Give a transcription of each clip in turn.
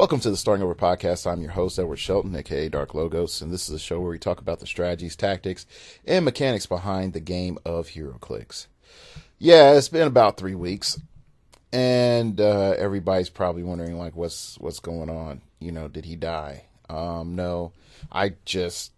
Welcome to the Starting Over Podcast. I'm your host, Edward Shelton, aka Dark Logos, and this is a show where we talk about the strategies, tactics, and mechanics behind the game of heroclix. Yeah, it's been about 3 weeks, and everybody's probably wondering, like, what's going on? You know, did he die? No, I just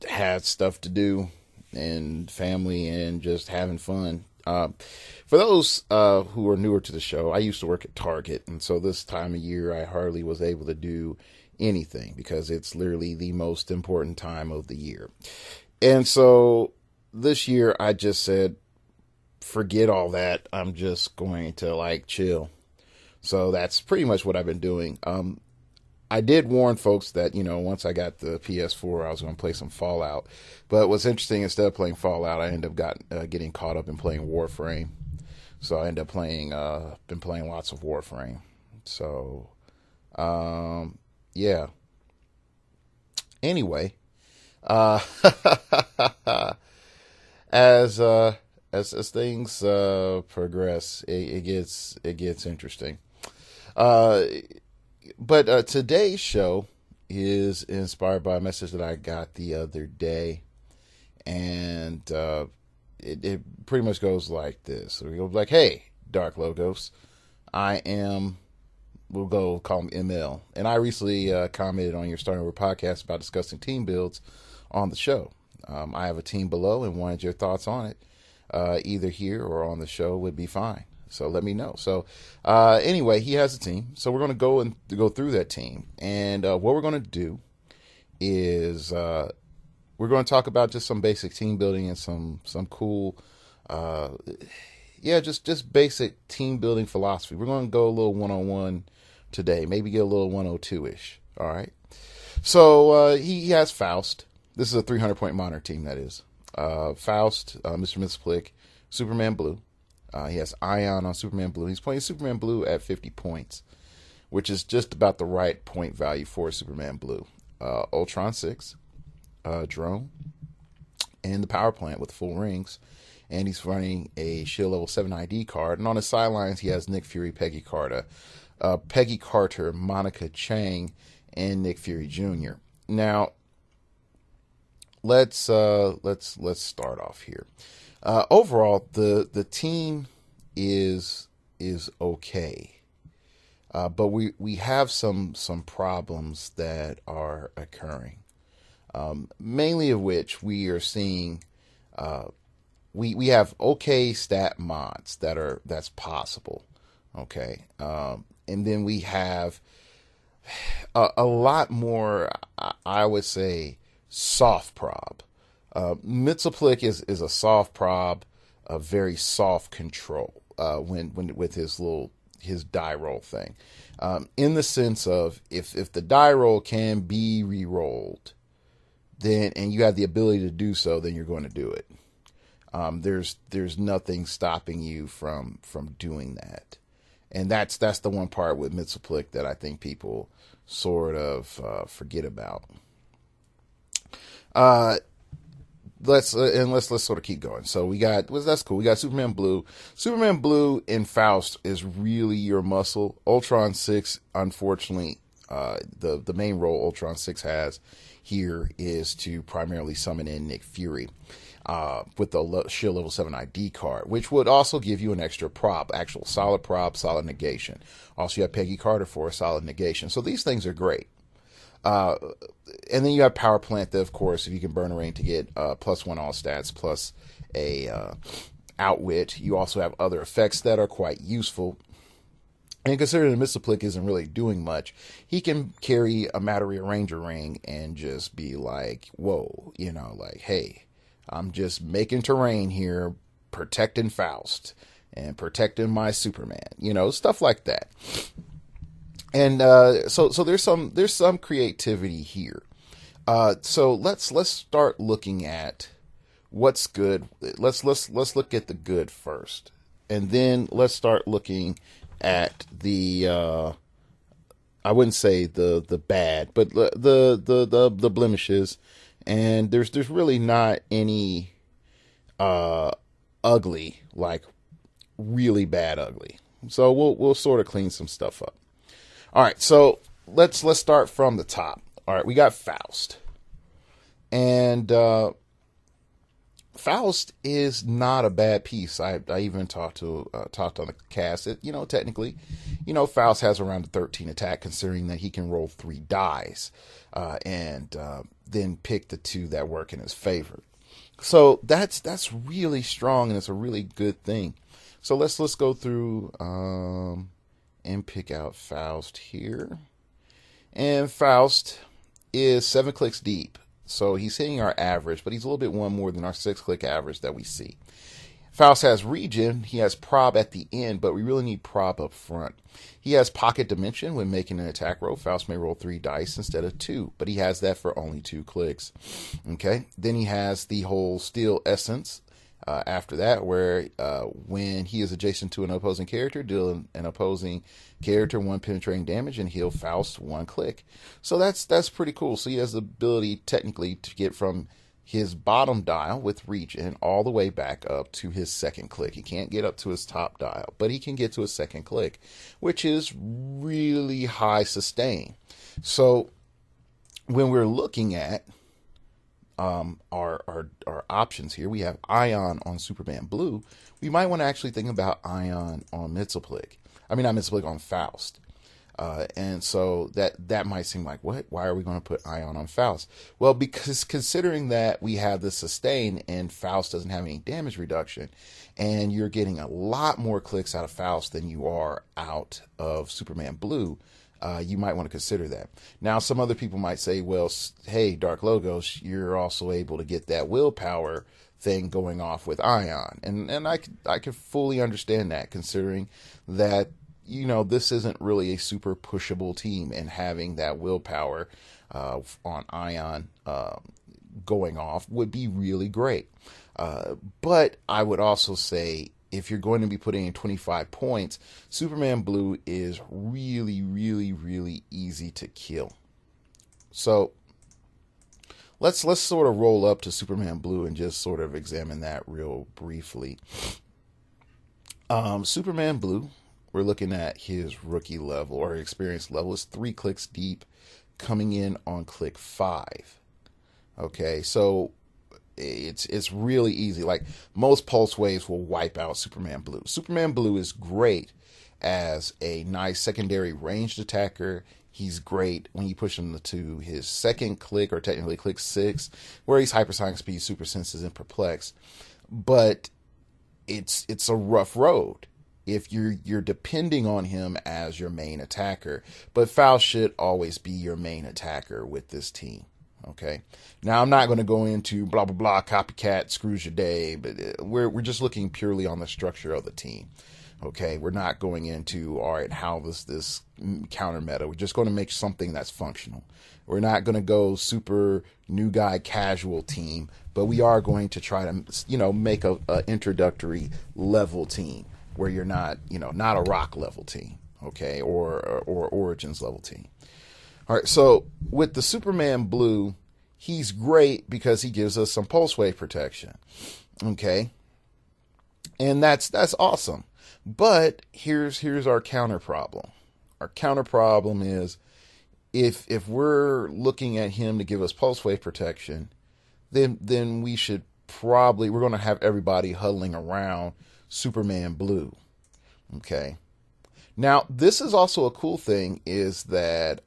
had stuff to do, and family, and just having fun. For those who are newer to the show, I used to work at Target, and so this time of year I hardly was able to do anything because it's literally the most important time of the year. And so this year I just said, forget all that. I'm just going to chill. So that's pretty much what I've been doing. I did warn folks that, once I got the PS4, I was going to play some Fallout. But what's interesting, instead of playing Fallout, I ended up getting caught up in playing Warframe. So I ended up been playing lots of Warframe. So, yeah. Anyway, as things progress, it gets interesting. But today's show is inspired by a message that I got the other day, and it pretty much goes like this. So we go like, "Hey, Dark Logos, we'll go call him ML, and I recently commented on your Starting Over podcast about discussing team builds on the show. I have a team below and wanted your thoughts on it, either here or on the show would be fine. So let me know." So anyway, he has a team. So we're going to go through that team. And what we're going to do is we're going to talk about just some basic team building and some cool, just basic team building philosophy. We're going to go a little one-on-one today, maybe get a little 102-ish. All right. So he has Faust. This is a 300-point monitor team, that is. Faust, Mr. Mxyzptlk, Superman Blue. He has Ion on Superman Blue. He's playing Superman Blue at 50 points, which is just about the right point value for Superman Blue. Ultron 6, Drone, and the Power Plant with full rings. And he's running a Shield Level 7 ID card. And on his sidelines, he has Nick Fury, Peggy Carter, Monica Chang, and Nick Fury Jr. Now, let's start off here. Overall, the team is okay, but we have some problems that are occurring. Mainly of which we are seeing. We have okay stat mods that's possible, okay, and then we have a lot more. I would say soft prob. Mxyzptlk is a soft prob, a very soft control when with his die roll thing, in the sense of if the die roll can be re-rolled, then and you have the ability to do so, then you're going to do it. There's nothing stopping you from doing that, and that's the one part with Mxyzptlk that I think people sort of forget about. Let's sort of keep going. So that's cool. We got Superman Blue. Superman Blue in Faust is really your muscle. Ultron 6, unfortunately, the main role Ultron 6 has here is to primarily summon in Nick Fury, with the Shield Level 7 ID card, which would also give you an extra prop, actual solid prop, solid negation. Also, you have Peggy Carter for a solid negation. So these things are great. And then you have Power Plant that, of course, if you can burn a rain to get +1 all stats plus a outwit. You also have other effects that are quite useful. And considering that Mxyzptlk isn't really doing much, he can carry a Materia Ranger ring and just be like, whoa, hey, I'm just making terrain here, protecting Faust and protecting my Superman, stuff like that. And so there's some creativity here. So let's start looking at what's good. Let's look at the good first, and then let's start looking at the I wouldn't say the bad, but the blemishes. And there's really not any ugly, like really bad ugly. So we'll sort of clean some stuff up. All right, so let's start from the top. All right, we got Faust, and Faust is not a bad piece. I even talked on the cast. Technically, Faust has around a 13 attack, considering that he can roll 3 dice, and then pick the 2 that work in his favor. So that's really strong, and it's a really good thing. So let's go through and pick out Faust here. And Faust is 7 clicks deep. So he's hitting our average, but he's a little bit one more than our 6-click average that we see. Faust has regen. He has prob at the end, but we really need prob up front. He has pocket dimension. When making an attack roll, Faust may roll 3 dice instead of 2, but he has that for only 2 clicks. Okay. Then he has the whole steel essence. After that, where when he is adjacent to an opposing character, deal an opposing character 1 penetrating damage and heal Faust 1 click. So that's pretty cool. So he has the ability technically to get from his bottom dial with regen all the way back up to his 2nd click. He can't get up to his top dial, but he can get to his 2nd click, which is really high sustain. So when we're looking at our options here, we have Ion on Superman Blue. We might want to actually think about Ion on Mxyzptlk. I mean, not Mxyzptlk, on Faust. And so that might seem like, what? Why are we going to put Ion on Faust? Well, because considering that we have the sustain and Faust doesn't have any damage reduction, and you're getting a lot more clicks out of Faust than you are out of Superman Blue, you might want to consider that. Now, some other people might say, well, hey, Dark Logos, you're also able to get that willpower thing going off with Ion. And I could fully understand that, considering that, this isn't really a super pushable team, and having that willpower on Ion going off would be really great. But I would also say, if you're going to be putting in 25 points, Superman Blue is really, really, really easy to kill. So let's sort of roll up to Superman Blue and just sort of examine that real briefly. Superman Blue, we're looking at his rookie level or experience level is 3 clicks deep, coming in on click 5. Okay, so it's really easy. Like, most pulse waves will wipe out Superman Blue. Superman Blue is great as a nice secondary ranged attacker. He's great when you push him to his 2nd click, or technically click 6, where he's hypersonic speed, super senses, and perplex. But it's a rough road if you're depending on him as your main attacker. But Faust should always be your main attacker with this team. Okay. Now, I'm not going to go into blah, blah, blah, copycat screws your day, but we're just looking purely on the structure of the team. Okay. We're not going into, all right, how does this counter meta? We're just going to make something that's functional. We're not going to go super new guy casual team, but we are going to try to, make a introductory level team where you're not, not a rock level team. Okay. Or origins level team. All right, so with the Superman Blue, he's great because he gives us some pulse wave protection. Okay, and that's awesome. But here's our counter problem. Our counter problem is, if we're looking at him to give us pulse wave protection, then we should we're going to have everybody huddling around Superman Blue. Okay. Now, this is also a cool thing, is that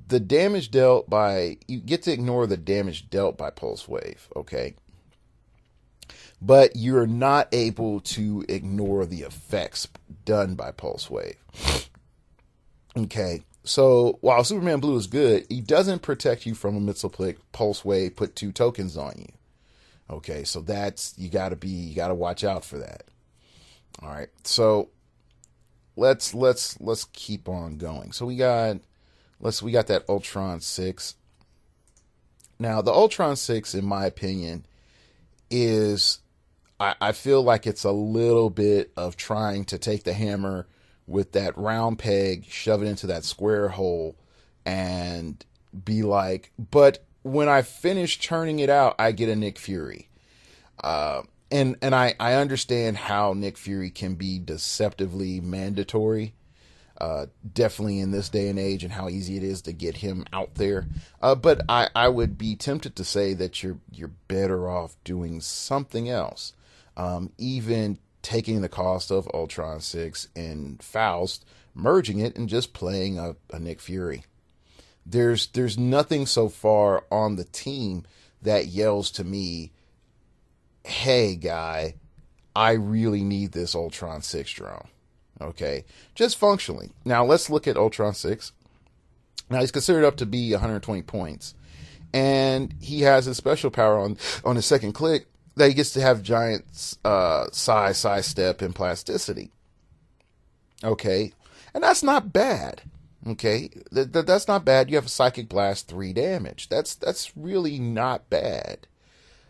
the damage dealt by, you get to ignore the damage dealt by Pulse Wave, okay? But you're not able to ignore the effects done by Pulse Wave. Okay, so while Superman Blue is good, he doesn't protect you from a Mxyzptlk Pulse Wave, put 2 tokens on you. Okay, so that's, you gotta watch out for that. All right, so let's keep on going. So we got that Ultron 6. Now, the Ultron 6, in my opinion, is, I feel like it's a little bit of trying to take the hammer with that round peg, shove it into that square hole, and be like, but when I finish turning it out, I get a Nick Fury. And I understand how Nick Fury can be deceptively mandatory. Definitely in this day and age and how easy it is to get him out there. But I would be tempted to say that you're better off doing something else. Even taking the cost of Ultron 6 and Faust, merging it and just playing a Nick Fury. There's nothing so far on the team that yells to me, hey guy, I really need this Ultron 6 drone. Okay, just functionally. Now let's look at Ultron 6. Now he's considered up to be 120 points, and he has his special power on his second click that he gets to have giant size step, and plasticity. Okay, and that's not bad. Okay, that's not bad. You have a psychic blast 3 damage. That's really not bad.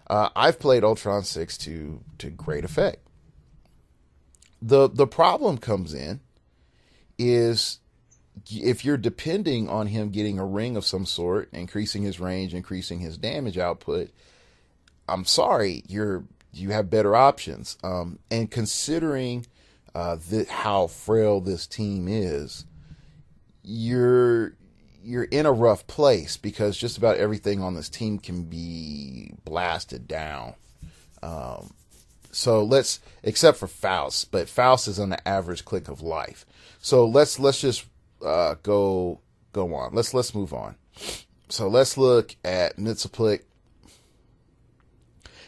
I've played Ultron 6 to great effect. The problem comes in is if you're depending on him getting a ring of some sort, increasing his range, increasing his damage output, I'm sorry, you have better options. And considering how frail this team is, you're in a rough place because just about everything on this team can be blasted down. So except for Faust, but Faust is on the average click of life. So let's just go on. Let's move on. So let's look at Mxyzptlk.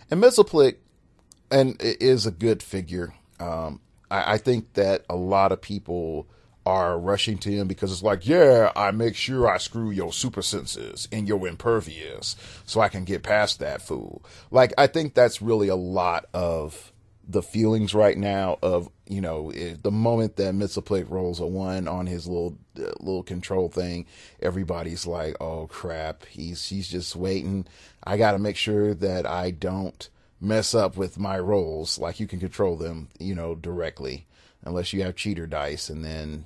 And Mxyzptlk is a good figure. I think that a lot of people are rushing to him because it's like, yeah, I make sure I screw your super senses and your impervious so I can get past that fool. Like, I think that's really a lot of the feelings right now of, the moment that Mxyzptlk rolls a 1 on his little control thing, everybody's like, oh crap, he's just waiting. I got to make sure that I don't mess up with my rolls. Like, you can control them, directly, unless you have cheater dice, and then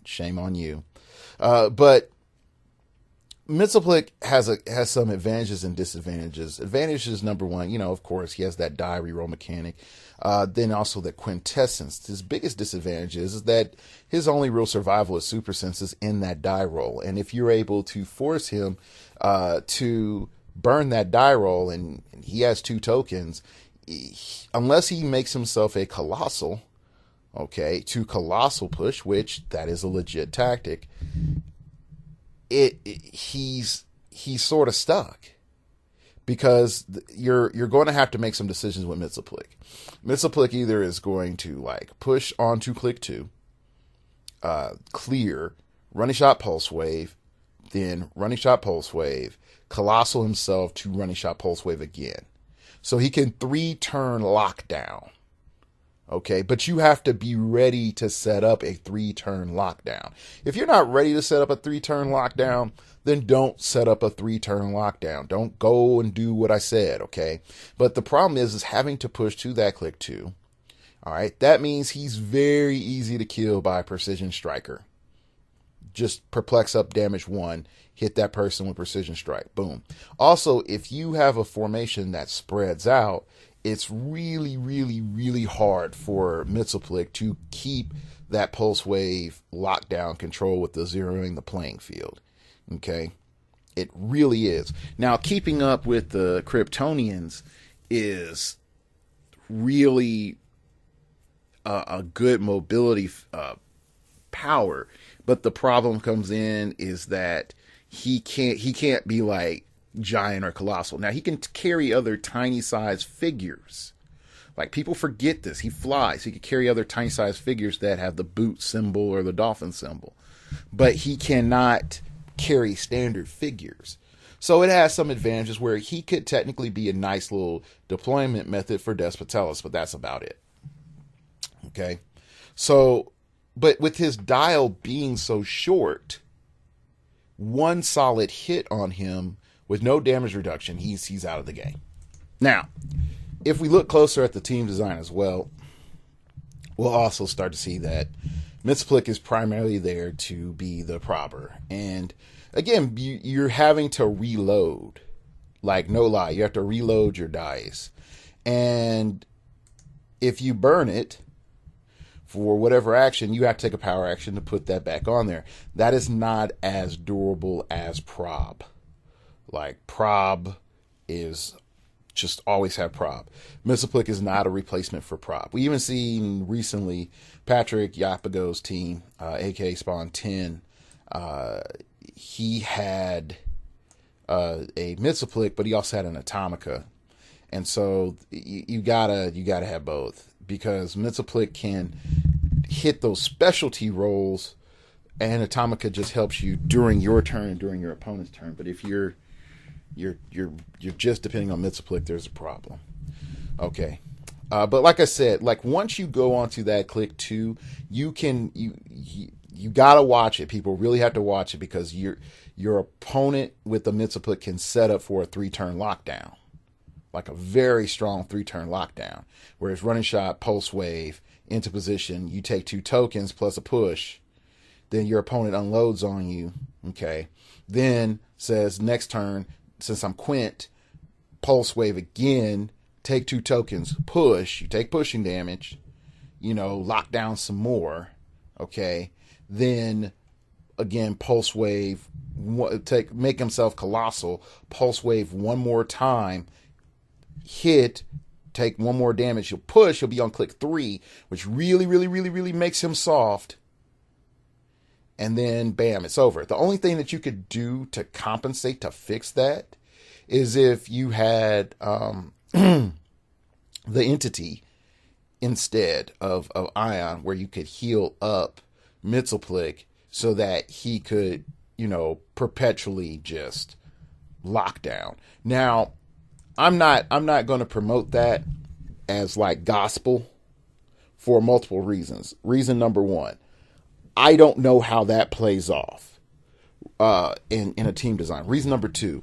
shame on you. But Mxyzptlk has some advantages and disadvantages. Advantages, number one, of course, he has that die reroll mechanic. Then also the quintessence. His biggest disadvantage is that his only real survival is super senses in that die roll. And if you're able to force him to burn that die roll, and he has 2 tokens, unless he makes himself a colossal, to colossal push, which that is a legit tactic, he's sort of stuck because you're going to have to make some decisions with Mxyzptlk. Mxyzptlk either is going to push onto click 2, clear, running shot pulse wave, then running shot pulse wave, colossal himself to running shot pulse wave again, so he can 3-turn lockdown. Okay, but you have to be ready to set up a 3-turn lockdown. If you're not ready to set up a 3-turn lockdown, then don't set up a 3-turn lockdown. Don't go and do what I said, okay? But the problem is having to push to that click 2. All right, that means he's very easy to kill by Precision Striker. Just perplex up damage 1, hit that person with Precision Strike, boom. Also, if you have a formation that spreads out, it's really, really, really hard for Mxyzptlk to keep that pulse wave lockdown control with the zeroing the playing field. Okay? It really is. Now, keeping up with the Kryptonians is really a good mobility power. But the problem comes in is that he can't be like giant or colossal. Now, he can carry other tiny size figures. Like, people forget this. He flies. He can carry other tiny size figures that have the boot symbol or the dolphin symbol. But he cannot carry standard figures. So it has some advantages where he could technically be a nice little deployment method for Despotellis, but that's about it. Okay? So, but with his dial being so short, one solid hit on him with no damage reduction, he's out of the game. Now, if we look closer at the team design as well, we'll also start to see that Mxyzptlk is primarily there to be the probber. And again, you're having to reload. Like, no lie, you have to reload your dice. And if you burn it, for whatever action, you have to take a power action to put that back on there. That is not as durable as prob. Like, prob is just always have prob. Misaplick is not a replacement for prob. We even seen recently Patrick Yapago's team, aka Spawn 10, he had a Misaplick, but he also had an Atomica. And so you gotta have both, because Misaplick can hit those specialty rolls, and Atomica just helps you during your turn, during your opponent's turn. But if you're just depending on Misaplick, there's a problem. Okay. But like I said, like once you go onto that click 2, you gotta watch it. People really have to watch it, because your opponent with the Misaplick can set up for a 3-turn lockdown, like a very strong 3-turn lockdown, where it's running shot, pulse wave, into position. You take 2 tokens plus a push. Then your opponent unloads on you. Okay. Then says next turn, since I'm Quint, pulse wave again, take 2 tokens, push. You take pushing damage. Lock down some more. Okay. Then again, pulse wave. Make himself colossal. Pulse wave one more time. Hit, take 1 more damage. You'll push. You'll be on click 3, which really, really, really, really makes him soft. And then, bam, it's over. The only thing that you could do to compensate, to fix that, is if you had the entity instead of Ion, where you could heal up Misaplick so that he could, perpetually just lock down. Now, I'm not going to promote that as like gospel for multiple reasons. Reason number 1, I don't know how that plays off in a team design. Reason number 2,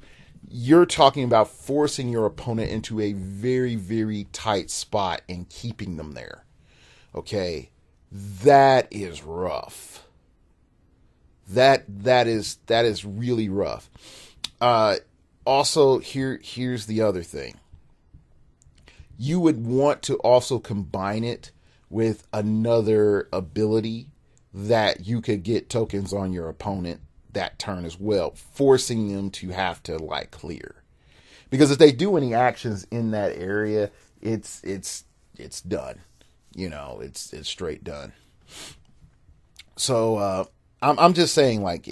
you're talking about forcing your opponent into a very, very tight spot and keeping them there. Okay, that is rough. That is really rough. Also, here's the other thing. You would want to also combine it with another ability that you could get tokens on your opponent that turn as well, forcing them to have to like clear. Because if they do any actions in that area, it's done. It's straight done. So I'm just saying, like,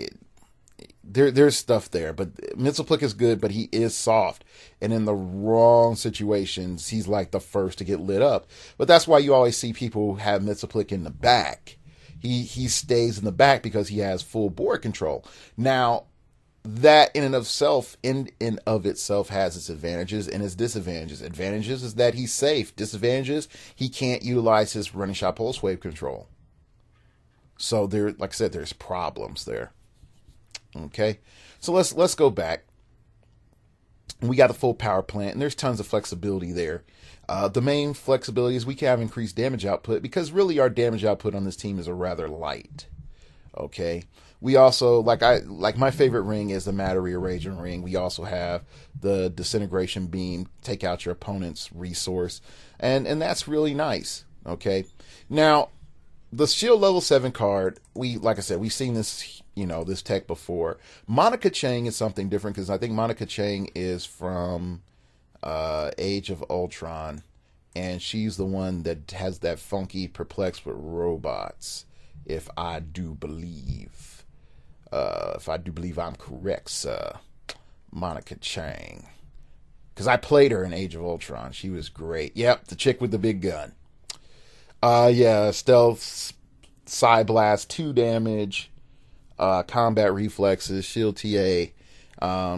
there's stuff there, but Misaplick is good, but he is soft, and in the wrong situations, he's like the first to get lit up. But that's why you always see people have Misaplick in the back. He stays in the back because he has full board control. Now, that in and of itself has its advantages and its disadvantages. Advantages is that he's safe. Disadvantages, he can't utilize his running shot pulse wave control. So there, like I said, there's problems there. Okay, so let's go back. We got a full power plant, and there's tons of flexibility there. The main flexibility is we can have increased damage output, because really our damage output on this team is a rather light. Okay, we also like my favorite ring is the Materia Raging Ring. We also have the Disintegration Beam, take out your opponent's resource, and that's really nice. Okay, now the Shield level 7 card, like I said, we've seen this, this tech before. Monica Chang is something different, because I think Monica Chang is from Age of Ultron, and she's the one that has that funky perplex with robots, if I do believe I'm correct, sir. Monica Chang, because I played her in Age of Ultron. She was great. Yep, the chick with the big gun. Yeah, stealth, Psy Blast, 2 damage, combat reflexes, shield TA,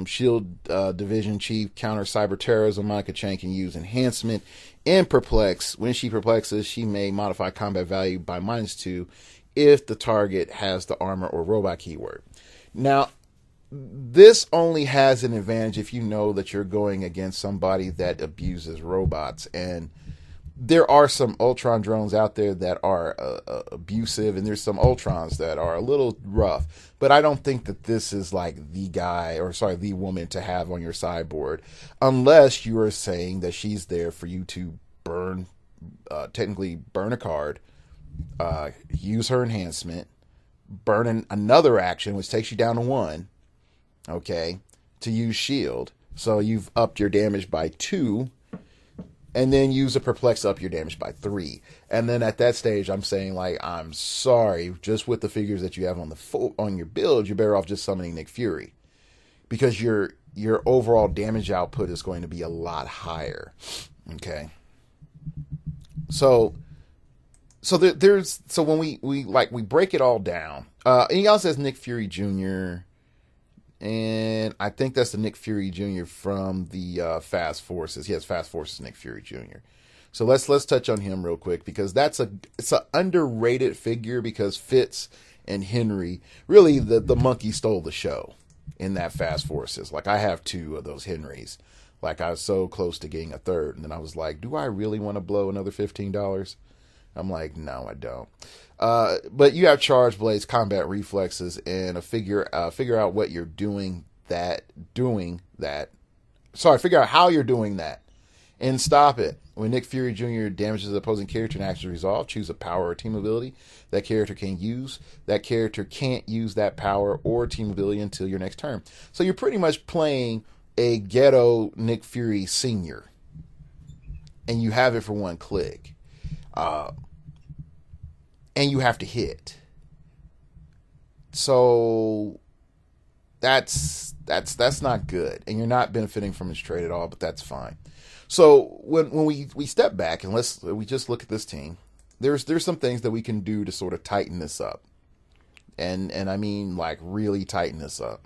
shield division chief, counter cyber terrorism. Monica Chang can use enhancement and perplex. When she perplexes, she may modify combat value by -2 if the target has the armor or robot keyword. Now, this only has an advantage if you know that you're going against somebody that abuses robots, and there are some Ultron drones out there that are abusive, and there's some Ultrons that are a little rough. But I don't think that this is like the woman to have on your sideboard, unless you are saying that she's there for you to technically burn a card, use her enhancement, burn another action, which takes you down to 1, okay, to use shield. So you've upped your damage by 2, and then use a perplex up your damage by 3. And then at that stage, I'm saying, like, I'm sorry, just with the figures that you have on your build, you're better off just summoning Nick Fury, because your overall damage output is going to be a lot higher. Okay. So when we break it all down, and he also says Nick Fury Jr., and I think that's the Nick Fury Jr. from the Fast Forces. He has Fast Forces Nick Fury Jr. So let's touch on him real quick, because it's an underrated figure, because Fitz and Henry, really the monkey stole the show in that Fast Forces. Like, I have 2 of those Henrys. Like, I was so close to getting a third, and then I was like, do I really want to blow another $15? I'm like, no, I don't. But you have charge blades, combat reflexes, and figure out what you're doing that. Figure out how you're doing that, and stop it. When Nick Fury Jr. damages an opposing character and actions resolve, choose a power or team ability that character can use. That character can't use that power or team ability until your next turn. So you're pretty much playing a ghetto Nick Fury Senior, and you have it for 1 click. And you have to hit. So that's not good, and you're not benefiting from his trade at all, but that's fine. So when we step back and we just look at this team, there's some things that we can do to sort of tighten this up. And I mean, like, really tighten this up.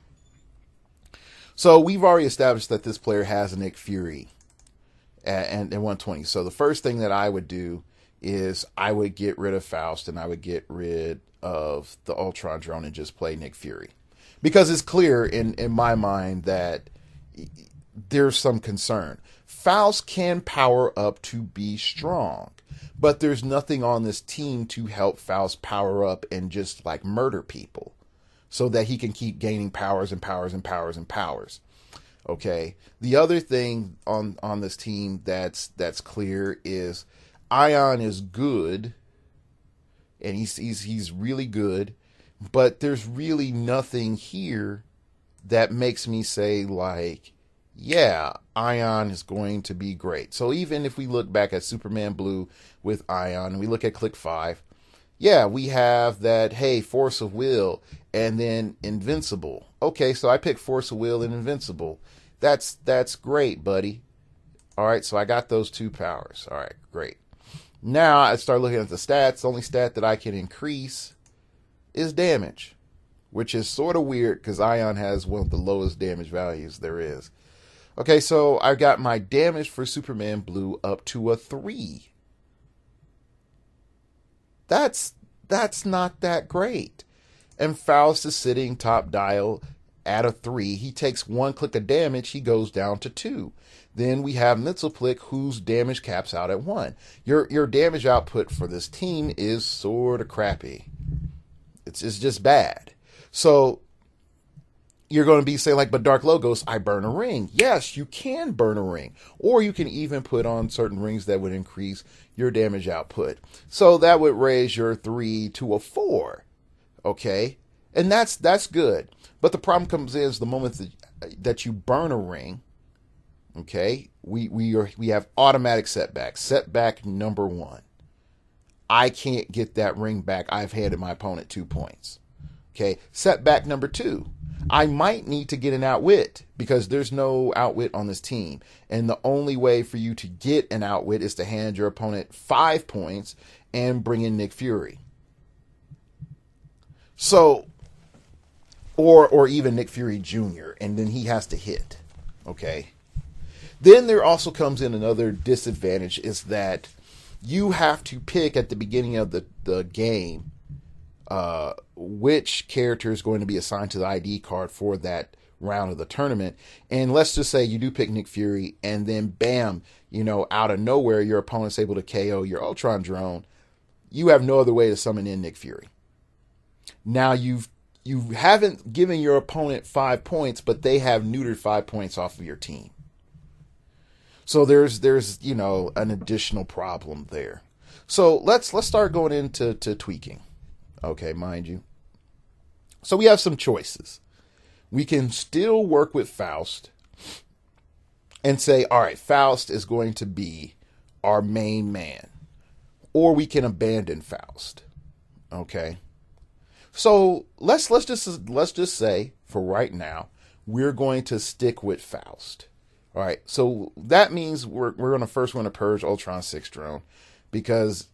So we've already established that this player has a Nick Fury and 120. So the first thing that I would do is I would get rid of Faust, and I would get rid of the Ultron drone and just play Nick Fury. Because it's clear in my mind that there's some concern. Faust can power up to be strong, but there's nothing on this team to help Faust power up and just, like, murder people so that he can keep gaining powers and powers and powers and powers. Okay. The other thing on this team that's clear is Ion is good, and he's really good, but there's really nothing here that makes me say, like, yeah, Ion is going to be great. So even if we look back at Superman Blue with Ion, and we look at Click 5, yeah, we have that, hey, Force of Will, and then Invincible. Okay, so I picked Force of Will and Invincible. That's great, buddy. All right, so I got those 2 powers. All right, great. Now I start looking at the stats. The only stat that I can increase is damage, which is sort of weird because Ion has one of the lowest damage values there is. Okay, so I got my damage for Superman Blue up to a 3. That's not that great. And Faust is sitting top dial at a 3. He takes 1 click of damage, he goes down to 2. Then we have Mitzelplick, whose damage caps out at 1. Your damage output for this team is sort of crappy. It's just bad. So you're going to be saying, like, but Dark Logos, I burn a ring. Yes, you can burn a ring. Or you can even put on certain rings that would increase your damage output. So that would raise your 3 to a 4. Okay? And that's good. But the problem comes in is the moment that you burn a ring, okay, we have automatic setback. Setback number 1. I can't get that ring back. I've handed my opponent 2 points. Okay, setback number 2. I might need to get an outwit because there's no outwit on this team. And the only way for you to get an outwit is to hand your opponent 5 points and bring in Nick Fury. So, or even Nick Fury Jr., and then he has to hit. Okay. Then there also comes in another disadvantage is that you have to pick at the beginning of the game which character is going to be assigned to the ID card for that round of the tournament. And let's just say you do pick Nick Fury, and then bam, out of nowhere, your opponent's able to KO your Ultron drone. You have no other way to summon in Nick Fury. Now you haven't given your opponent 5 points, but they have neutered 5 points off of your team. So there's an additional problem there. So let's start going into tweaking. Okay, mind you. So we have some choices. We can still work with Faust and say, all right, Faust is going to be our main man. Or we can abandon Faust. Okay. So let's just say for right now, we're going to stick with Faust. All right. So that means we're going to first want to purge Ultron 6 drone because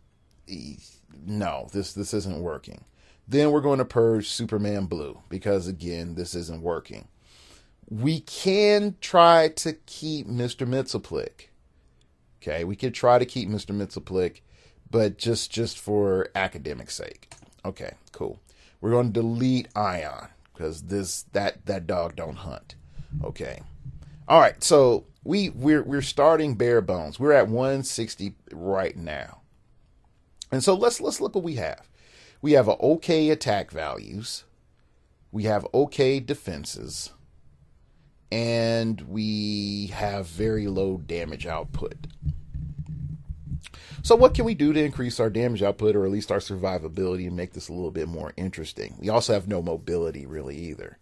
no, this isn't working. Then we're going to purge Superman Blue because again, this isn't working. We can try to keep Mr. Mxyzptlk. Okay, we could try to keep Mr. Mxyzptlk, but just for academic sake. Okay, cool. We're going to delete Ion because that dog don't hunt. Okay. All right, so we're starting bare bones. We're at 160 right now. And so let's look what we have. We have okay attack values. We have okay defenses. And we have very low damage output. So what can we do to increase our damage output or at least our survivability and make this a little bit more interesting? We also have no mobility really either.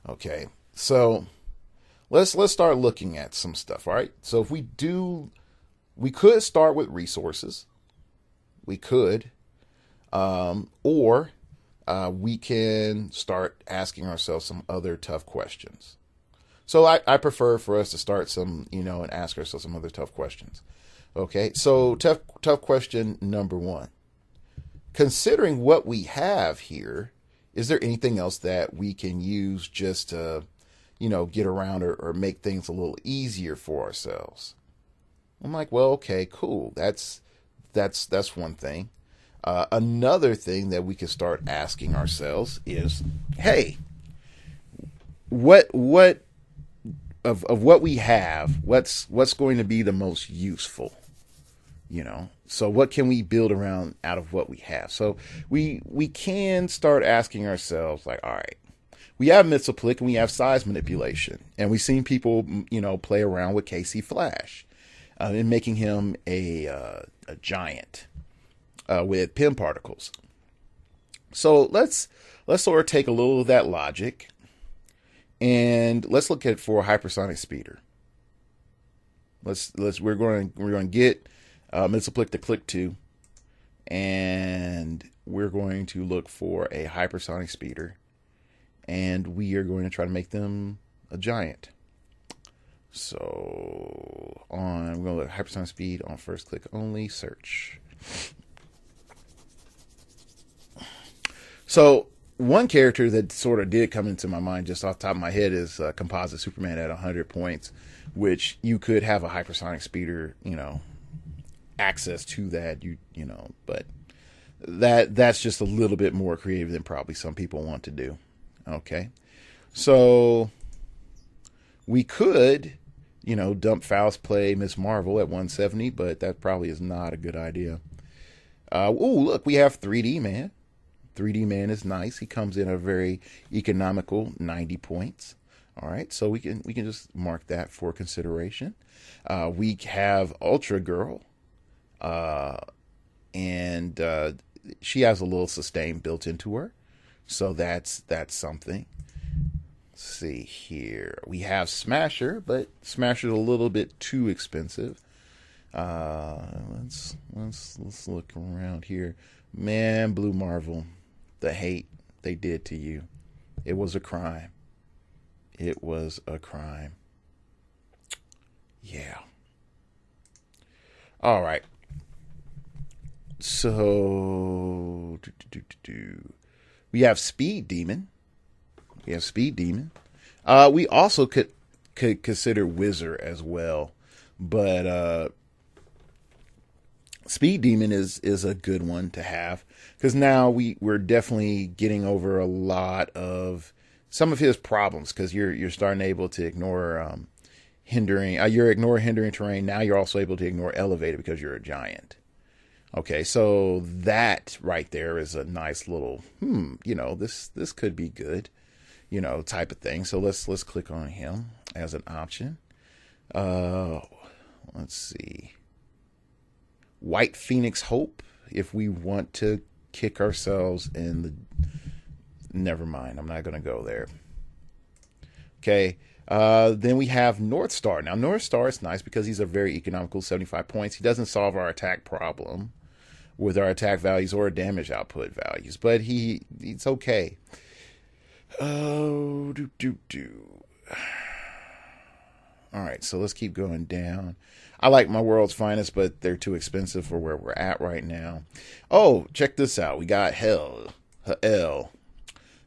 Okay, so let's start looking at some stuff, all right? So if we could start with resources. We could. Or we can start asking ourselves some other tough questions. So I prefer for us to start some, and ask ourselves some other tough questions. Okay, so tough question number 1. Considering what we have here, is there anything else that we can use just to, get around or make things a little easier for ourselves? I'm like, well, okay, cool. That's one thing. Another thing that we could start asking ourselves is, hey, what of what we have, what's going to be the most useful? So what can we build around out of what we have? So we can start asking ourselves, like, all right, we have Mxyzptlk and we have size manipulation, and we've seen people, play around with KC Flash, and making him a giant with Pym particles. So let's sort of take a little of that logic, and let's look at for a hypersonic speeder. We're going to get Mxyzptlk to click 2, and we're going to look for a hypersonic speeder, and we are going to try to make them a giant. So we're going to look at hypersonic speed on first click only, search. So one character that sort of did come into my mind just off the top of my head is Composite Superman at 100 points, which you could have a hypersonic speeder, access to that, but that's just a little bit more creative than probably some people want to do. Okay, so we could, dump Faust, play Miss Marvel at 170, but that probably is not a good idea. Look, we have 3D Man. 3D Man is nice. He comes in a very economical 90 points. All right, so we can just mark that for consideration. We have Ultra Girl. And she has a little sustain built into her, so that's something. Let's see here. We have Smasher, but Smasher's a little bit too expensive. Let's look around here. Man, Blue Marvel, the hate they did to you, it was a crime. It was a crime. Yeah. All right. So we have Speed Demon. We also could consider Wizard as well, but Speed Demon is a good one to have because now we're definitely getting over a lot of some of his problems because you're starting able to ignore hindering. You're ignoring hindering terrain. Now you're also able to ignore elevated because you're a giant. Okay, so that right there is a nice little, this could be good, type of thing. So let's click on him as an option. Let's see. White Phoenix Hope if we want to kick ourselves in the... Never mind. I'm not going to go there. Okay. Then we have North Star. Now, North Star is nice because he's a very economical 75 points. He doesn't solve our attack problem with our attack values or damage output values, but it's okay. Oh, All right, so let's keep going down. I like my World's Finest, but they're too expensive for where we're at right now. Oh, check this out. We got Hell.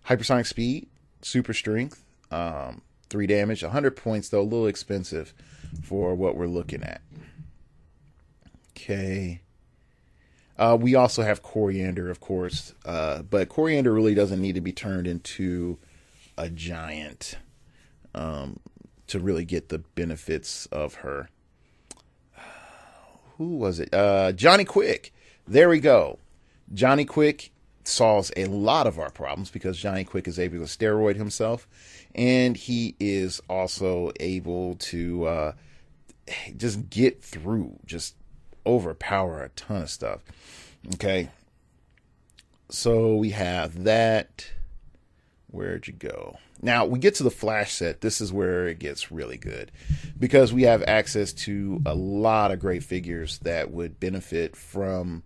Hypersonic Speed, Super Strength, 3 damage, 100 points, though, a little expensive for what we're looking at. Okay. We also have Coriander, of course, but Coriander really doesn't need to be turned into a giant to really get the benefits of her. Who was it? Johnny Quick. There we go. Johnny Quick solves a lot of our problems because Johnny Quick is able to steroid himself, and he is also able to just get through, just overpower a ton of stuff. Okay, so we have that. Where'd you go? Now we get to the Flash set. This is where it gets really good because we have access to a lot of great figures that would benefit from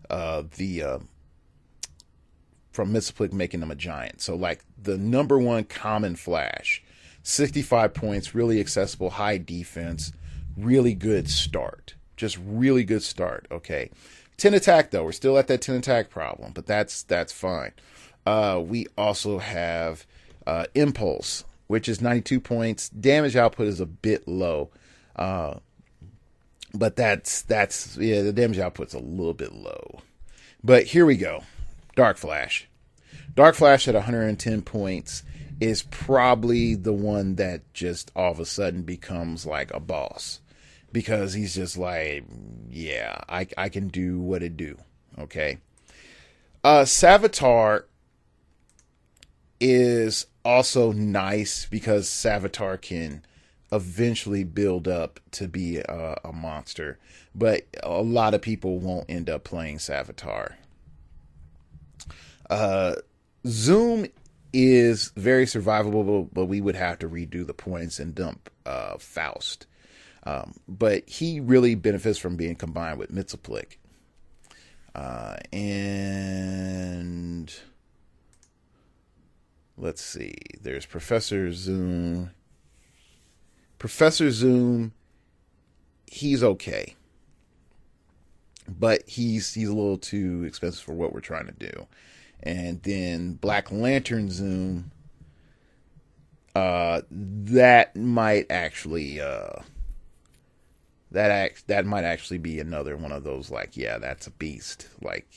Mxyzptlk making them a giant. So like the number one common Flash, 65 points, really accessible, high defense, really good start. Just really good start. Okay. 10 attack though. We're still at that 10 attack problem, but that's fine. We also have Impulse, which is 92 points. Damage output is a bit low. But that's the damage output's a little bit low. But here we go. Dark Flash. Dark Flash at 110 points is probably the one that just all of a sudden becomes like a boss. Because he's just like, yeah, I can do what it do. Okay. Savitar is also nice because Savitar can eventually build up to be a monster. But a lot of people won't end up playing Savitar. Zoom is very survivable, but we would have to redo the points and dump Faust. But he really benefits from being combined with Mxyzptlk. And let's see. There's Professor Zoom. Professor Zoom, he's okay. But he's a little too expensive for what we're trying to do. And then Black Lantern Zoom, that might actually that might actually be another one of those, like, yeah, that's a beast. Like,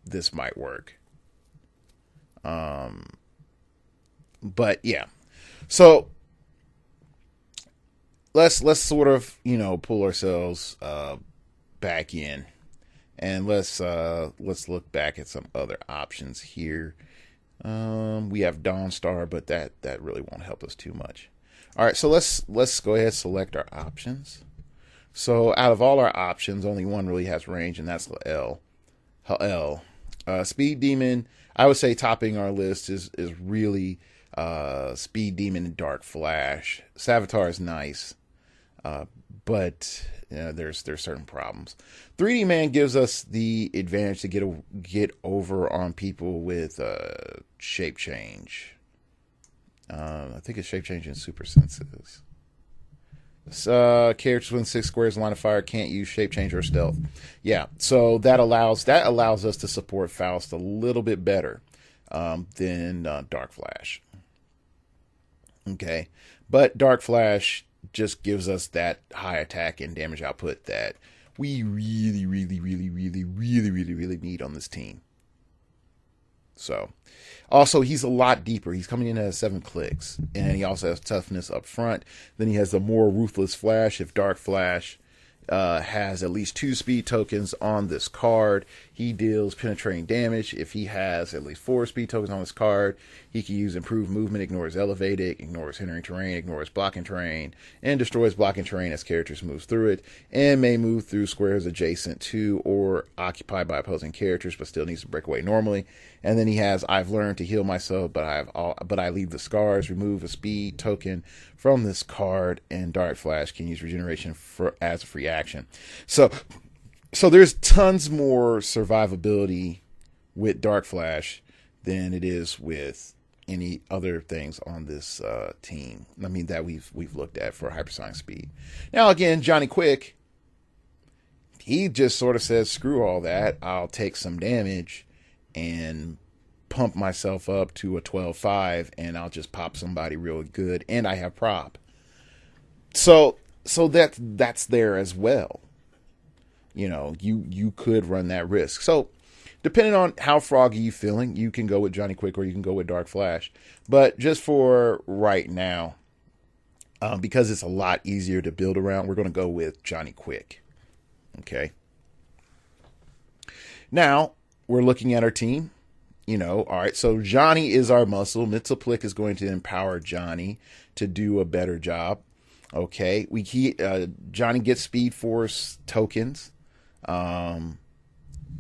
this might work. But yeah, so let's sort of, pull ourselves back in, and let's look back at some other options here. We have Dawnstar, but that really won't help us too much. All right, so let's go ahead and select our options. So out of all our options, only one really has range, and that's L. Speed Demon, I would say topping our list is really Speed Demon and Dark Flash. Savitar is nice, but there's certain problems. 3D Man gives us the advantage to get over on people with shape change. I think it's shape change and super senses. Characters within 6 squares line of fire can't use shape change or stealth. Yeah, so that allows us to support Faust a little bit better than Dark Flash. Okay, but Dark Flash just gives us that high attack and damage output that we really need on this team. So, also, he's a lot deeper. He's coming in at 7 clicks, and he also has toughness up front. Then he has the more ruthless Flash if Dark Flash has at least 2 speed tokens on this card. He deals penetrating damage. If he has at least 4 speed tokens on this card, he can use improved movement, ignores elevated, ignores hindering terrain, ignores blocking terrain, and destroys blocking terrain as characters move through it, and may move through squares adjacent to or occupied by opposing characters, but still needs to break away normally. And then he has, I've learned to heal myself, but I leave the scars. Remove a speed token from this card, and Dark Flash can use regeneration as a free action. So there's tons more survivability with Dark Flash than it is with any other things on this team. I mean, that we've looked at for hypersonic speed. Now again, Johnny Quick, he just sort of says, screw all that. I'll take some damage and pump myself up to a 12-5, and I'll just pop somebody real good, and I have prop. So that's there as well. You know, you could run that risk. So depending on how froggy you're feeling, you can go with Johnny Quick or you can go with Dark Flash. But just for right now, because it's a lot easier to build around, we're going to go with Johnny Quick. Okay. Now, we're looking at our team. You know, all right, so Johnny is our muscle. Mxyzptlk is going to empower Johnny to do a better job. Okay, Johnny gets Speed Force tokens to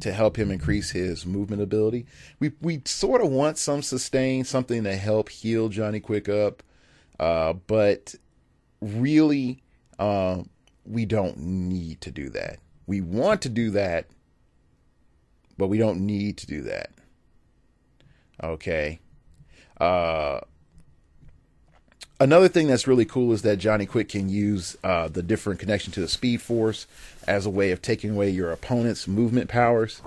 help him increase his movement ability. We sort of want some sustain, something to help heal Johnny Quick up, but really, we don't need to do that. We want to do that, but we don't need to do that. Okay. Another thing that's really cool is that Johnny Quick can use the different connection to the Speed Force as a way of taking away your opponent's movement powers.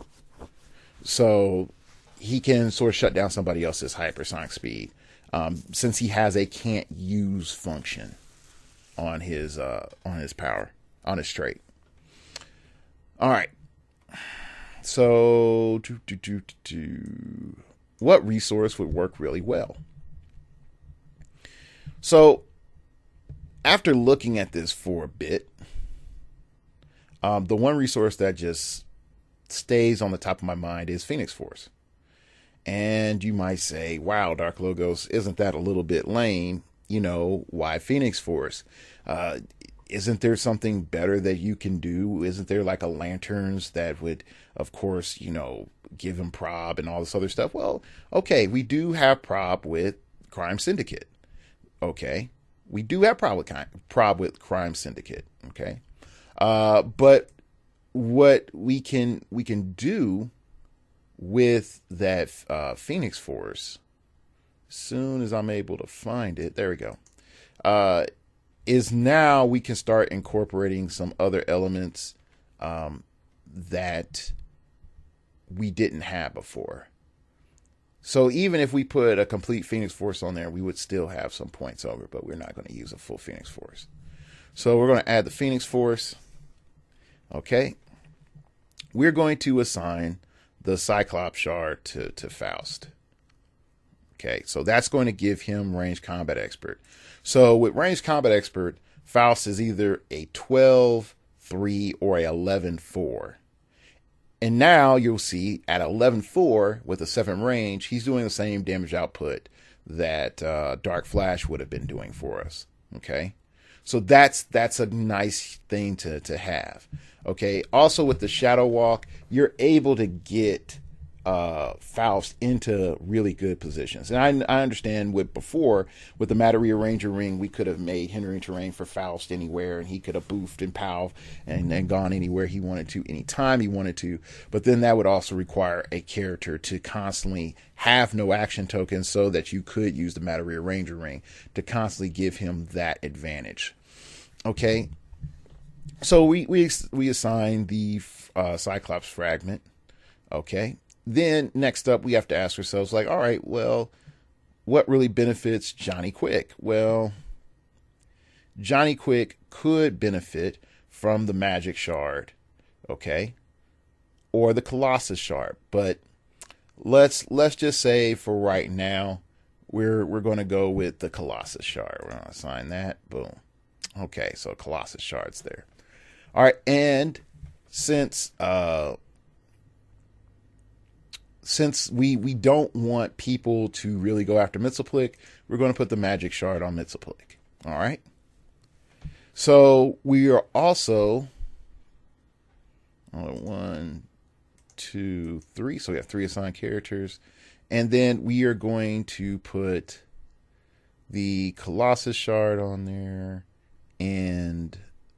So he can sort of shut down somebody else's hypersonic speed, since he has a can't use function on his power, on his trait. All right. So what resource would work really well? So after looking at this for a bit, the one resource that just stays on the top of my mind is Phoenix Force. And you might say, wow, Dark Logos, isn't that a little bit lame? You know, why Phoenix Force? Isn't there something better that you can do? Isn't there like a lanterns that would, of course, you know, give him prob and all this other stuff? Well, okay, we do have prob with Crime Syndicate. Okay, we do have prob with Crime Syndicate. Okay, but what we can do with that Phoenix Force, as soon as I'm able to find it, there we go. Is now we can start incorporating some other elements that we didn't have before. So even if we put a complete Phoenix Force on there, we would still have some points over, but we're not going to use a full Phoenix Force. So we're going to add the Phoenix Force. Okay. We're going to assign the Cyclops Shard to Faust. Okay, so that's going to give him Ranged Combat Expert. So with Ranged Combat Expert, Faust is either a 12-3 or a 11-4. And now you'll see at 11-4 with a 7 range, he's doing the same damage output that Dark Flash would have been doing for us. Okay, so that's a nice thing to have. Okay, also with the Shadow Walk, you're able to get Faust into really good positions. And I understand with the Matter Rearranger Ring, we could have made hindering terrain for Faust anywhere, and he could have boofed and pow and gone anywhere he wanted to, anytime he wanted to. But then that would also require a character to constantly have no action tokens so that you could use the Matter Rearranger Ring to constantly give him that advantage. Okay, so we assign the Cyclops Fragment. Okay. Then next up, we have to ask ourselves, like, all right, well, what really benefits Johnny Quick? Well, Johnny Quick could benefit from the Magic Shard, okay, or the Colossus Shard. But let's just say for right now, we're going to go with the Colossus Shard. We're going to assign that. Boom. Okay, so Colossus Shard's there. All right, and since we don't want people to really go after Mxyzptlk, we're going to put the magic shard on Mxyzptlk. All right. So we are also 1, 2, 3. So we have 3 assigned characters, and then we are going to put the Colossus shard on there and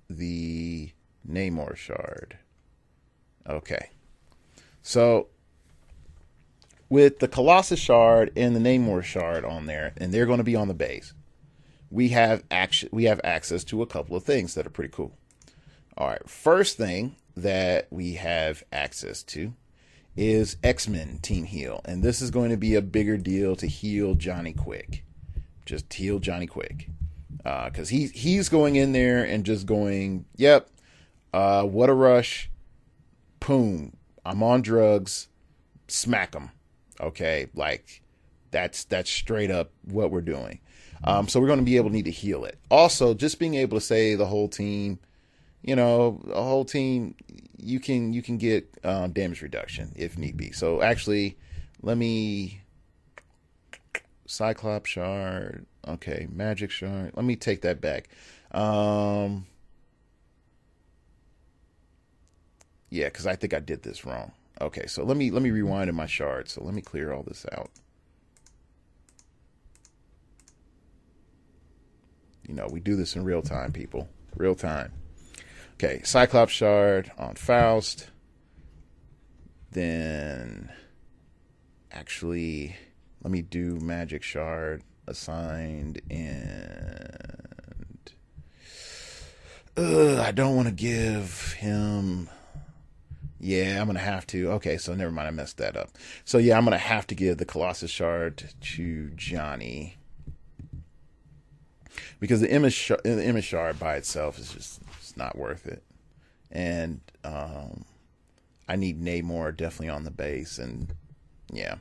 the Namor shard. Okay. So with the Colossus shard and the Namor shard on there, and they're going to be on the base, we have access to a couple of things that are pretty cool. All right, first thing that we have access to is X-Men Team Heal, and this is going to be a bigger deal to heal Johnny Quick. Just heal Johnny Quick, because he's going in there and just going, yep, what a rush, boom, I'm on drugs, smack him. Okay, like that's straight up what we're doing. So we're going to be able to need to heal it. Also, just being able to say the whole team, you know, a whole team, you can get damage reduction if need be. So actually, let me Cyclops shard. Okay, magic shard. Let me take that back. Yeah, because I think I did this wrong. Okay, so let me rewind in my shard. So let me clear all this out. You know, we do this in real time, people. Real time. Okay, Cyclops shard on Faust. Then, actually, let me do magic shard assigned, and I don't want to give him. Yeah, I'm going to have to. Okay, so never mind. I messed that up. So yeah, I'm going to have to give the Colossus shard to Johnny, because the image shard by itself is just, it's not worth it. And I need Namor definitely on the base, and yeah.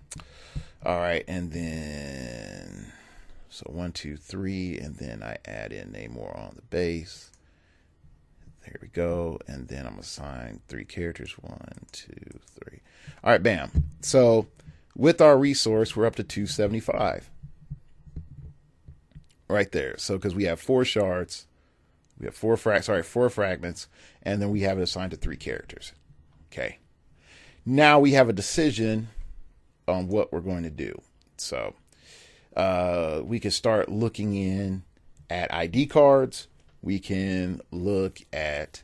All right, and then so 1, 2, 3, and then I add in Namor on the base. There we go, and then I'm gonna assign 3 characters. 1, 2, 3. All right, bam. So with our resource, we're up to 275. Right there. So because we have 4 shards, we have 4 fragments, and then we have it assigned to 3 characters. Okay. Now we have a decision on what we're going to do. So we can start looking in at ID cards. We can look at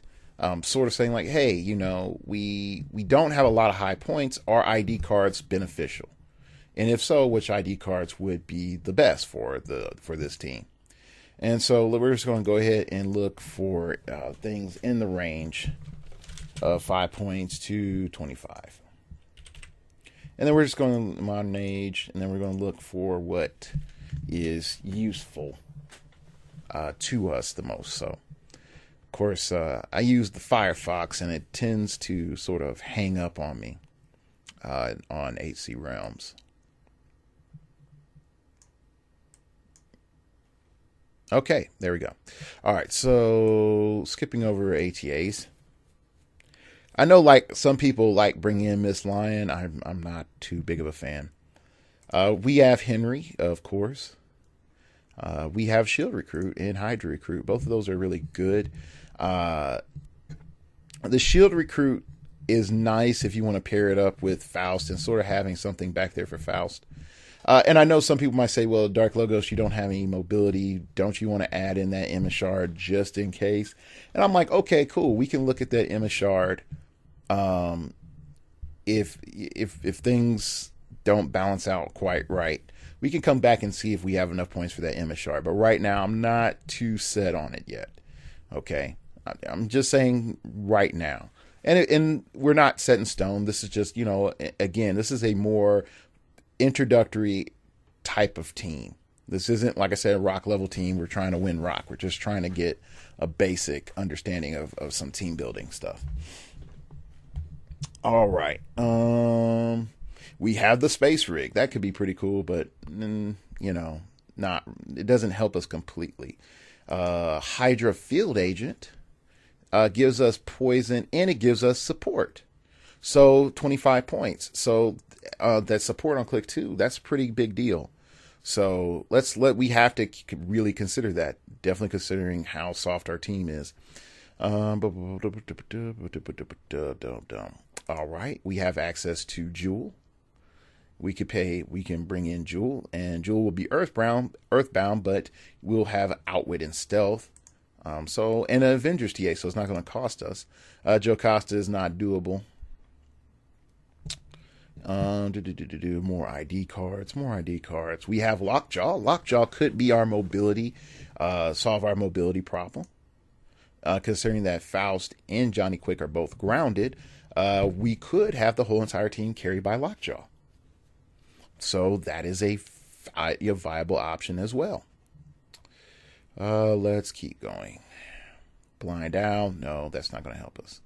sort of saying like, hey, you know, we don't have a lot of high points. Are ID cards beneficial? And if so, which ID cards would be the best for this team? And so we're just going to go ahead and look for things in the range of 5 points to 25. And then we're just going to modern age, and then we're going to look for what is useful to us the most. So, of course, I use the Firefox, and it tends to sort of hang up on me on 8C Realms. Okay, there we go. All right, so skipping over ATAs. I know, like, some people like bringing in Miss Lion. I'm not too big of a fan. We have Henry, of course. We have Shield Recruit and Hydra Recruit. Both of those are really good. The Shield Recruit is nice if you want to pair it up with Faust and sort of having something back there for Faust. And I know some people might say, well, Dark Logos, you don't have any mobility. Don't you want to add in that Emma Shard just in case? And I'm like, okay, cool. We can look at that Emma Shard. If things don't balance out quite right, we can come back and see if we have enough points for that Emma Shard. But right now, I'm not too set on it yet. Okay. I'm just saying right now. And we're not set in stone. This is just, you know, again, this is a more introductory type of team. This isn't, like I said, a rock level team. We're trying to win rock. We're just trying to get a basic understanding of some team building stuff. All right. We have the space rig. That could be pretty cool, but you know, it doesn't help us completely. Hydra field agent. gives us poison, and it gives us support. So 25 points. So that support on click 2, that's a pretty big deal. So we have to really consider that. Definitely considering how soft our team is. All right, we have access to Jewel. We can bring in Jewel, and Jewel will be earthbound, but we'll have Outwit and Stealth. And an Avengers TA, so it's not going to cost us. Jocasta is not doable. More ID cards. We have Lockjaw. Lockjaw could be our mobility, solve our mobility problem. Considering that Faust and Johnny Quick are both grounded, we could have the whole entire team carried by Lockjaw. So that is a viable option as well. Let's keep going. Blind Owl. No, that's not going to help us.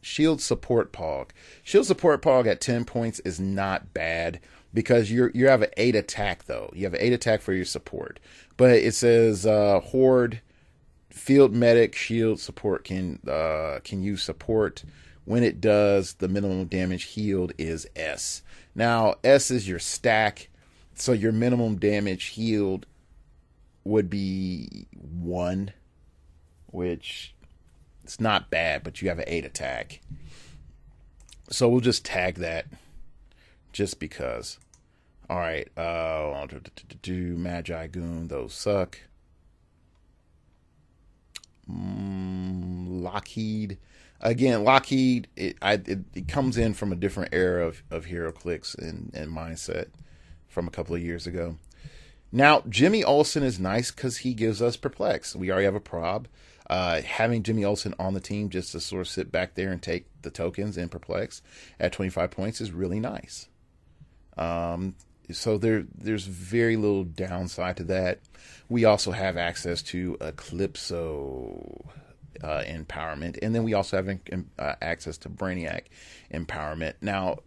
Shield Support Pog. Shield Support Pog at 10 points is not bad because you have an 8 attack though. You have an 8 attack for your support, but it says Horde, Field Medic, Shield Support can use support. When it does, the minimum damage healed is S. Now S is your stack, so your minimum damage healed would be 1, which it's not bad, but you have an 8 attack. So we'll just tag that just because. All right. Magi Goon, those suck. Lockheed. Again, Lockheed, it comes in from a different era of heroclix and mindset from a couple of years ago. Now, Jimmy Olsen is nice because he gives us Perplex. We already have a prob. Having Jimmy Olsen on the team just to sort of sit back there and take the tokens in Perplex at 25 points is really nice. So there's very little downside to that. We also have access to Eclipso empowerment, and then we also have access to Brainiac empowerment. Now,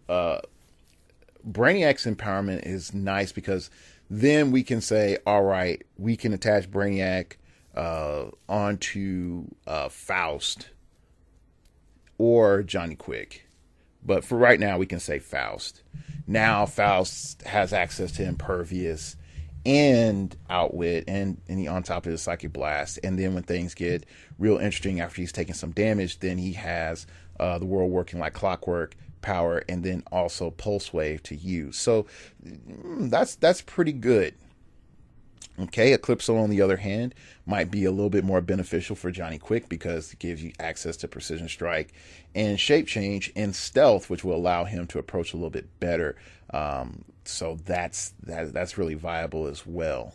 Brainiac's empowerment is nice because then we can say, all right, we can attach Brainiac onto Faust or Johnny Quick. But for right now, we can say Faust. Now Faust has access to Impervious and Outwit, and on top of his Psychic Blast. And then when things get real interesting after he's taking some damage, then he has the world working like clockwork power, and then also Pulse Wave to use. So that's pretty good. Okay, Eclipso, on the other hand, might be a little bit more beneficial for Johnny Quick because it gives you access to Precision Strike and Shape Change and Stealth, which will allow him to approach a little bit better. So that's really viable as well.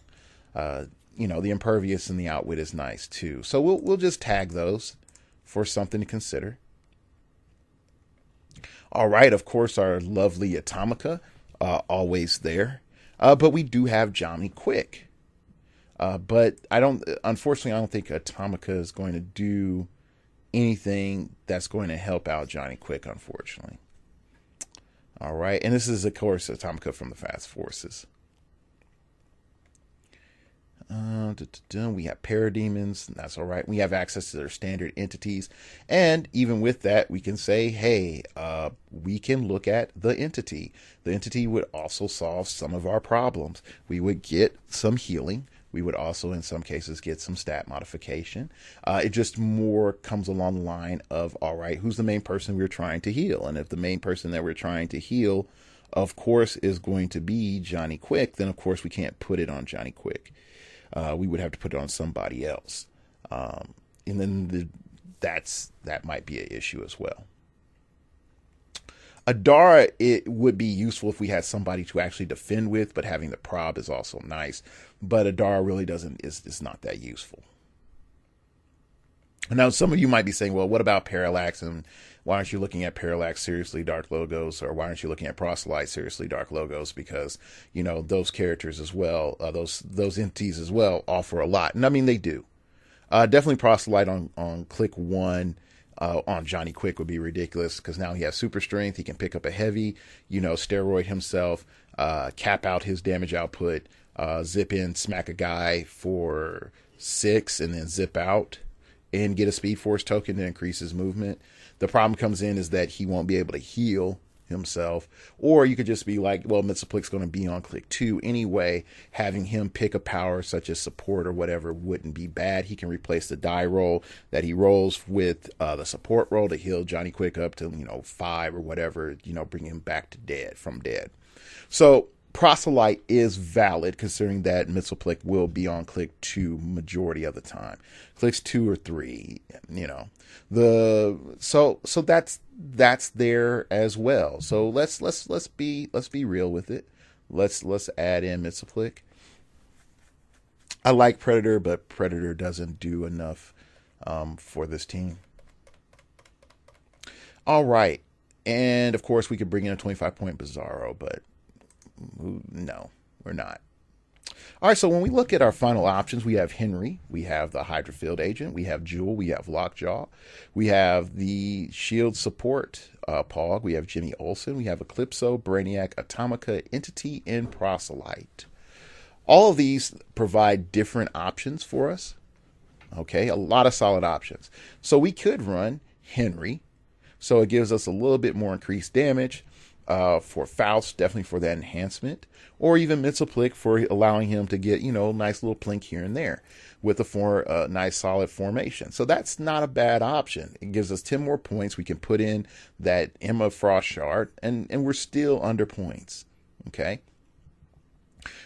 The Impervious and the Outwit is nice too. So we'll just tag those for something to consider. All right, of course, our lovely Atomica, always there. But we do have Johnny Quick. But unfortunately, I don't think Atomica is going to do anything that's going to help out Johnny Quick, unfortunately. All right. And this is, of course, Atomica from the Fast Forces. We have Parademons. That's all right. We have access to their standard entities. And even with that, we can say, hey, we can look at the entity. The entity would also solve some of our problems. We would get some healing. We would also, in some cases, get some stat modification. It just more comes along the line of, all right, who's the main person we're trying to heal? And if the main person that we're trying to heal, of course, is going to be Johnny Quick, then, of course, we can't put it on Johnny Quick. We would have to put it on somebody else. And then that might be an issue as well. Adara, it would be useful if we had somebody to actually defend with, but having the prob is also nice. But Adara really is not that useful. Now, some of you might be saying, well, what about Parallax? And why aren't you looking at Parallax Seriously Dark Logos? Or why aren't you looking at Proselyte Seriously Dark Logos? Because, those characters as well, those entities as well offer a lot. And I mean, they do. Definitely Proselyte on click 1. On Johnny Quick would be ridiculous because now he has super strength. He can pick up a heavy, steroid himself, cap out his damage output, zip in, smack a guy for 6, and then zip out. and get a Speed Force token to increase his movement. The problem comes in is that he won't be able to heal himself, or you could just be like, well, Mitsuplik's going to be on click 2 anyway. Having him pick a power such as support or whatever wouldn't be bad. He can replace the die roll that he rolls with the support roll to heal Johnny Quick up to 5 or whatever, bring him back to dead from dead. So Proselyte is valid, considering that Mitsuplik will be on click 2 majority of the time. Clicks 2 or 3, so that's there as well. So let's be real with it. Let's add in Mitsuplik. I like Predator, but Predator doesn't do enough for this team. All right, and of course we could bring in a 25-point Bizarro, but no, we're not. All right, so when we look at our final options, we have Henry, we have the Hydra Field Agent, we have Jewel, we have Lockjaw, we have the Shield Support Pog, we have Jimmy Olsen, we have Eclipso, Brainiac, Atomica, Entity, and Proselyte. All of these provide different options for us. Okay, a lot of solid options. So we could run Henry, so it gives us a little bit more increased damage. For Faust, definitely for that enhancement, or even Mitsuplik for allowing him to get, nice little plink here and there with a nice solid formation. So that's not a bad option. It gives us 10 more points. We can put in that Emma Frost shard, and we're still under points. Okay.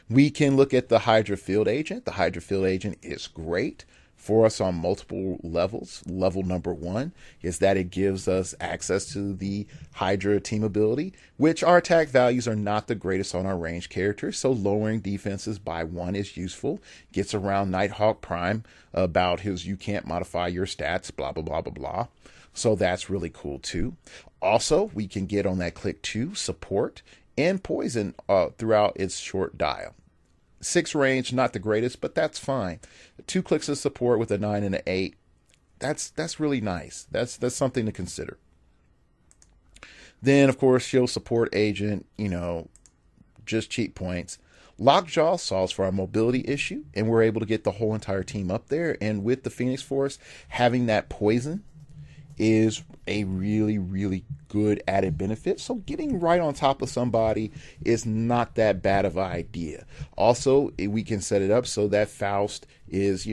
We can look at the Hydra Field Agent. The Hydra Field Agent is great for us on multiple levels. Level number 1 is that it gives us access to the Hydra team ability, which our attack values are not the greatest on our ranged characters, so lowering defenses by 1 is useful. Gets around Nighthawk Prime about his you can't modify your stats, blah, blah, blah, blah, blah. So that's really cool too. Also, we can get on that click 2 support and poison throughout its short dial. 6 range, not the greatest, but that's fine. 2 clicks of support with a 9 and an 8. That's really nice. That's something to consider. Then, of course, Shield Support Agent, just cheap points. Lockjaw solves for our mobility issue, and we're able to get the whole entire team up there. And with the Phoenix Force, having that poison is a really, really good added benefit. So getting right on top of somebody is not that bad of an idea. Also, we can set it up so that Faust is,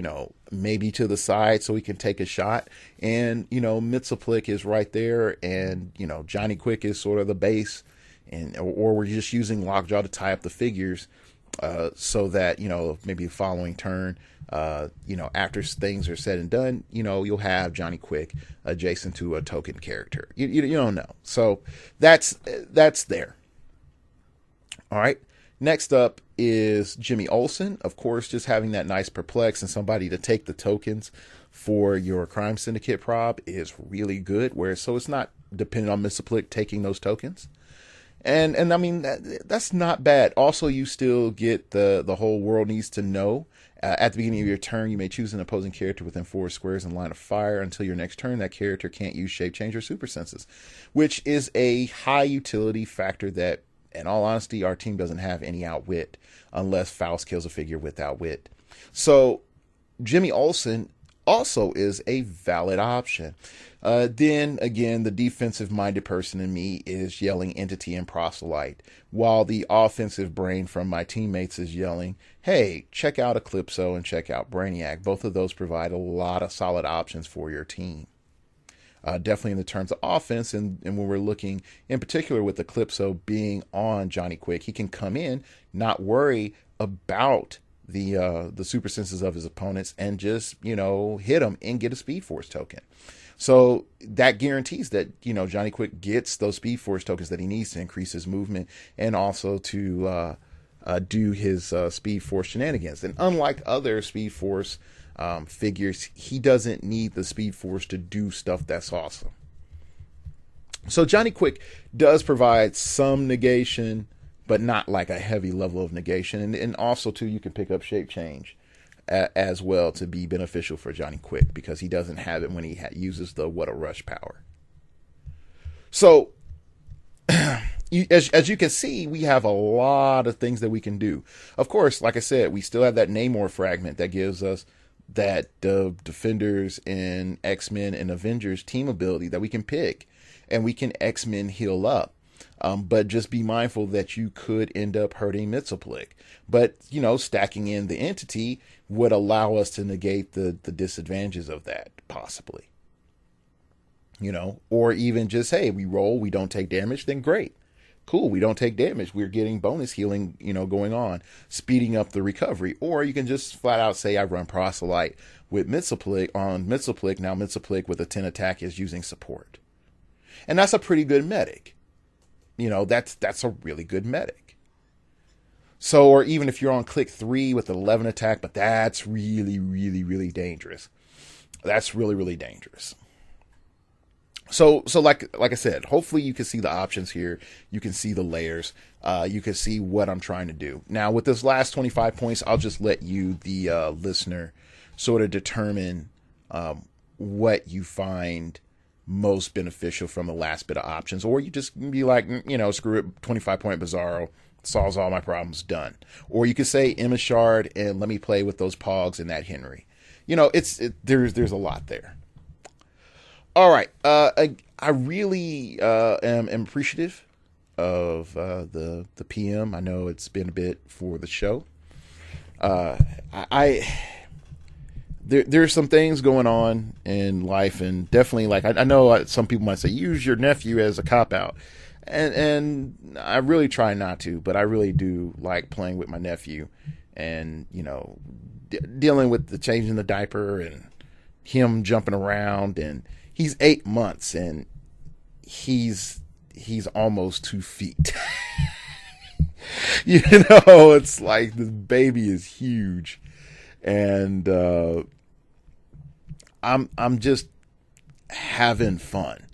maybe to the side so he can take a shot. And, Mitsuplik is right there. And, Johnny Quick is sort of the base. Or we're just using Lockjaw to tie up the figures so that, maybe the following turn, after things are said and done, you'll have Johnny Quick adjacent to a token character. You don't know. So that's there. All right. Next up is Jimmy Olsen. Of course, just having that nice perplex and somebody to take the tokens for your crime syndicate prob is really good. So it's not dependent on Mitsuplik taking those tokens. And I mean, that's not bad. Also, you still get the whole world needs to know. At the beginning of your turn, you may choose an opposing character within 4 squares in line of fire. Until your next turn, that character can't use shape change or super senses, which is a high utility factor that, in all honesty, our team doesn't have any outwit unless Faust kills a figure with outwit. So Jimmy Olsen also is a valid option. Then again, the defensive minded person in me is yelling Entity and Proselyte, while the offensive brain from my teammates is yelling, hey, check out Eclipso and check out Brainiac. Both of those provide a lot of solid options for your team. Definitely in the terms of offense, and when we're looking in particular with Eclipso being on Johnny Quick, he can come in, not worry about the super senses of his opponents, and just hit them and get a Speed Force token. So that guarantees that Johnny Quick gets those Speed Force tokens that he needs to increase his movement and also to do his Speed Force shenanigans. And unlike other Speed Force figures, he doesn't need the Speed Force to do stuff that's awesome. So Johnny Quick does provide some negation, but not like a heavy level of negation. And also, too, you can pick up shape change as well to be beneficial for Johnny Quick, because he doesn't have it when he uses the What a Rush power. So as you can see, we have a lot of things that we can do. Of course, like I said, we still have that Namor fragment that gives us that the Defenders and X-Men and Avengers team ability that we can pick, and we can X-Men heal up. But just be mindful that you could end up hurting Mxyzptlk. But, stacking in the entity would allow us to negate the disadvantages of that, possibly. Or even just, hey, we roll, we don't take damage, then great. Cool, we don't take damage. We're getting bonus healing, going on, speeding up the recovery. Or you can just flat out say, I run Proselyte with Mxyzptlk on Mxyzptlk. Now Mxyzptlk with a 10 attack is using support. And that's a pretty good medic. That's a really good medic. So, or even if you're on click 3 with 11 attack, but that's really, really, really dangerous. That's really, really dangerous. So like I said, hopefully you can see the options here. You can see the layers. You can see what I'm trying to do. Now, with this last 25 points, I'll just let you, the listener, sort of determine what you find most beneficial from the last bit of options. Or you just be like, screw it, 25-point Bizarro, solves all my problems, done. Or you could say Emma Shard and let me play with those Pogs and that Henry. There's a lot there. All right. I really am appreciative of the PM. I know it's been a bit for the show. There's some things going on in life, and definitely, I know some people might say use your nephew as a cop out, and I really try not to, but I really do like playing with my nephew, and dealing with the changing the diaper and him jumping around, and he's 8 months and he's almost 2 feet. It's like the baby is huge, and I'm just having fun.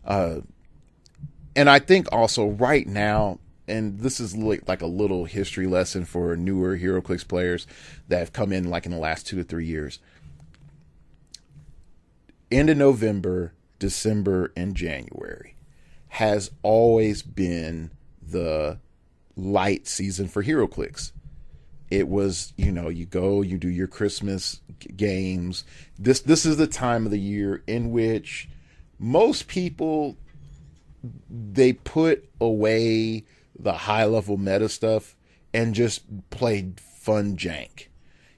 And I think also right now, and this is like a little history lesson for newer HeroClix players that have come in in the last 2 or 3 years. End of November, December, and January has always been the light season for HeroClix. It was, you go, you do your Christmas games. This is the time of the year in which most people, they put away the high level meta stuff and just play fun jank.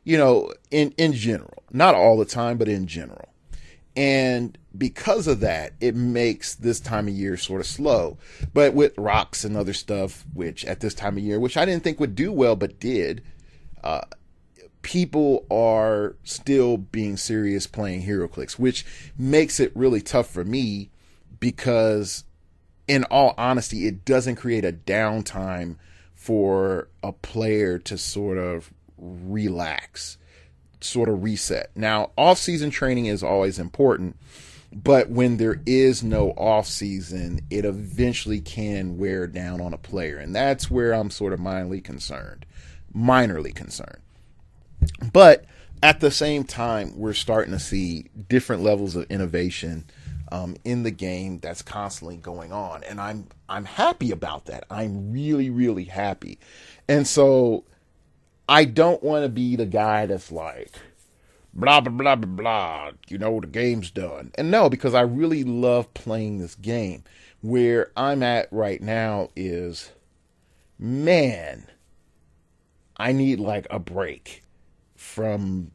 In general, not all the time, but in general. And because of that, it makes this time of year sort of slow. But with rocks and other stuff, which at this time of year, which I didn't think would do well, but did, people are still being serious playing HeroClix, which makes it really tough for me because, in all honesty, it doesn't create a downtime for a player to sort of relax, sort of reset. Now, off-season training is always important, but when there is no off-season, it eventually can wear down on a player, and that's where I'm sort of minorly concerned. But at the same time, we're starting to see different levels of innovation in the game that's constantly going on, and I'm happy about that. I'm really, really happy. And so I don't want to be the guy that's like, blah, blah, blah, blah, blah, the game's done. And no, because I really love playing this game. Where I'm at right now is, man, I need a break from,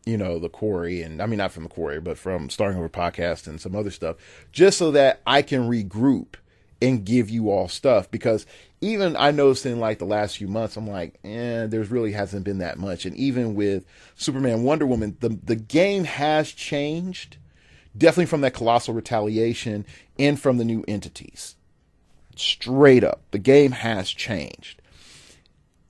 the quarry, and I mean, not from the quarry, but from Starting Over podcast and some other stuff, just so that I can regroup and give you all stuff. Because even I noticed in the last few months, I'm like, there's really hasn't been that much. And even with Superman, Wonder Woman, the game has changed, definitely from that Colossal Retaliation and from the new entities. Straight up, the game has changed.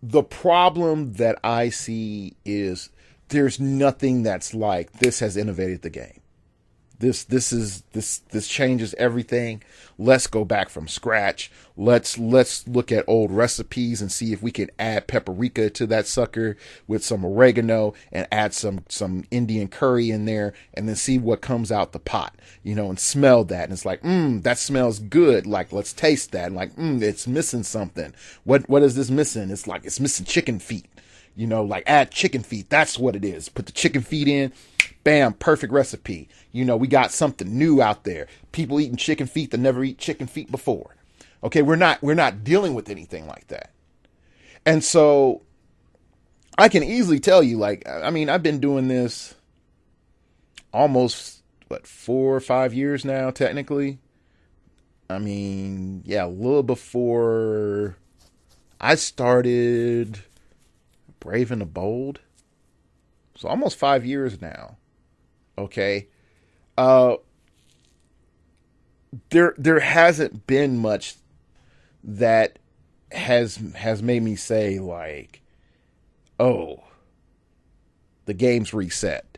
The problem that I see is there's nothing that's like this has innovated the game. This changes everything. Let's go back from scratch. Let's look at old recipes and see if we can add paprika to that sucker with some oregano and add some Indian curry in there, and then see what comes out the pot, and smell that. And it's like, that smells good. Let's taste that. And it's missing something. What is this missing? It's missing chicken feet. Like add chicken feet. That's what it is. Put the chicken feet in. Bam, perfect recipe. We got something new out there. People eating chicken feet that never eat chicken feet before. Okay, we're not dealing with anything like that. And so I can easily tell you, I've been doing this almost 4 or 5 years now, technically. A little before I started Brave and the Bold. So almost 5 years now. Okay. There hasn't been much that has made me say oh, the game's reset.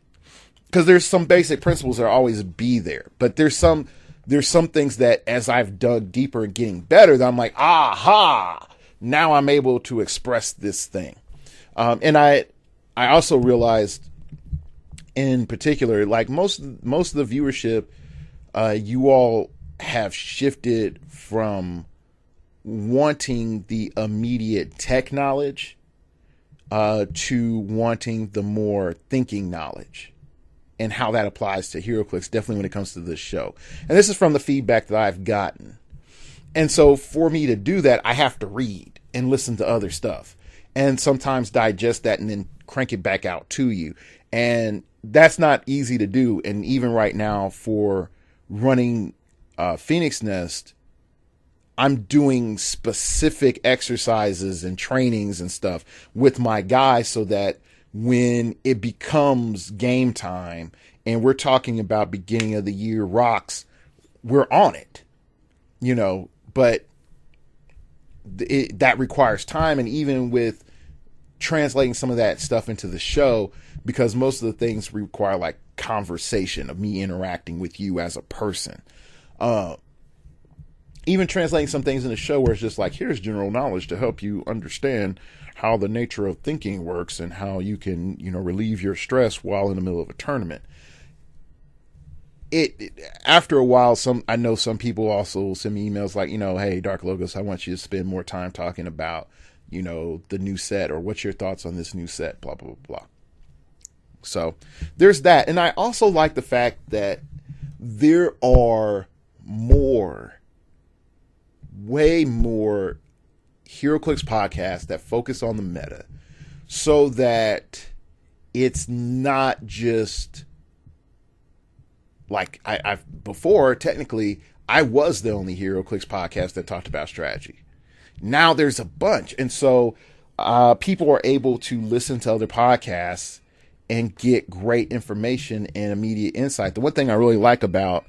Because there's some basic principles that always be there, but there's some things that as I've dug deeper and getting better, that I'm like, aha, now I'm able to express this thing. And I also realized, in particular, most of the viewership, you all have shifted from wanting the immediate tech knowledge to wanting the more thinking knowledge, and how that applies to heroclix, definitely when it comes to this show. And this is from the feedback that I've gotten. And so for me to do that, I have to read and listen to other stuff, and sometimes digest that and then crank it back out to you. And that's not easy to do. And even right now, for running Phoenix Nest, I'm doing specific exercises and trainings and stuff with my guys, so that when it becomes game time and we're talking about beginning of the year rocks, we're on it, but that requires time. And even with translating some of that stuff into the show, because most of the things require conversation of me interacting with you as a person. Even translating some things in the show where it's just here's general knowledge to help you understand how the nature of thinking works and how you can, relieve your stress while in the middle of a tournament. It after a while, I know some people also send me emails hey, Dark Logos, I want you to spend more time talking about, the new set, or what's your thoughts on this new set, blah, blah, blah, blah. So there's that. And I also like the fact that there are way more heroclix podcasts that focus on the meta, so that it's not just before, technically, I was the only heroclix podcast that talked about strategy. Now there's a bunch. And so people are able to listen to other podcasts and get great information and immediate insight. The one thing I really like about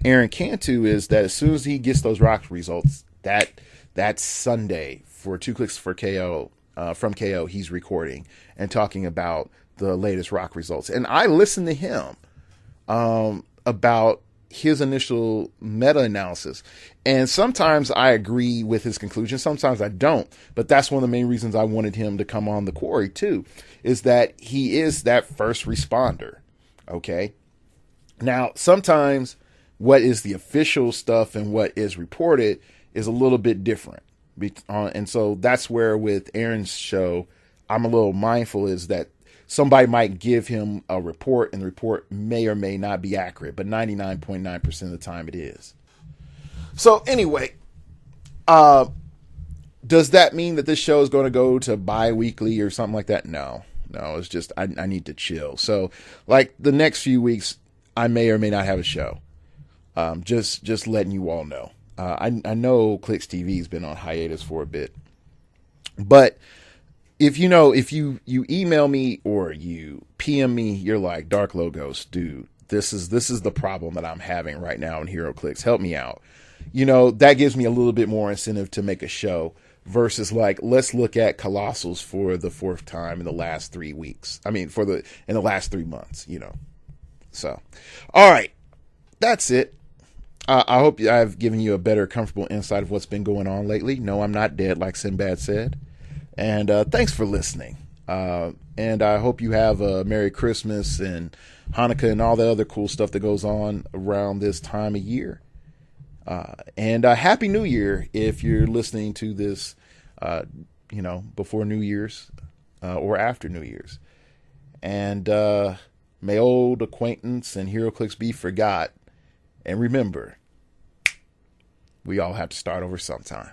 Aaron Cantu is that as soon as he gets those rock results, that Sunday for 2 Clicks for KO, from KO, he's recording and talking about the latest rock results. And I listen to him about his initial meta-analysis. And sometimes I agree with his conclusion, sometimes I don't. But that's one of the main reasons I wanted him to come on the Quarry too, is that he is that first responder. Okay? Now, sometimes what is the official stuff and what is reported is a little bit different. And so that's where with Aaron's show, I'm a little mindful, is that somebody might give him a report and the report may or may not be accurate, but 99.9% of the time it is. So anyway, does that mean that this show is going to go to bi-weekly or something like that? No, it's just, I need to chill. So the next few weeks, I may or may not have a show. Just letting you all know. I know Clicks TV has been on hiatus for a bit, but if you email me or you PM me, you're like, Dark Logos, dude, this is the problem that I'm having right now in heroclix. Help me out. That gives me a little bit more incentive to make a show versus let's look at Colossals for the 4th time in the last 3 weeks. In the last 3 months, So, all right, that's it. I hope I've given you a better, comfortable insight of what's been going on lately. No, I'm not dead, like Sinbad said. And thanks for listening. And I hope you have a Merry Christmas and Hanukkah and all the other cool stuff that goes on around this time of year. And Happy New Year if you're listening to this, before New Year's. or after New Year's. And may old acquaintance and heroclix be forgot. And remember, we all have to start over sometime.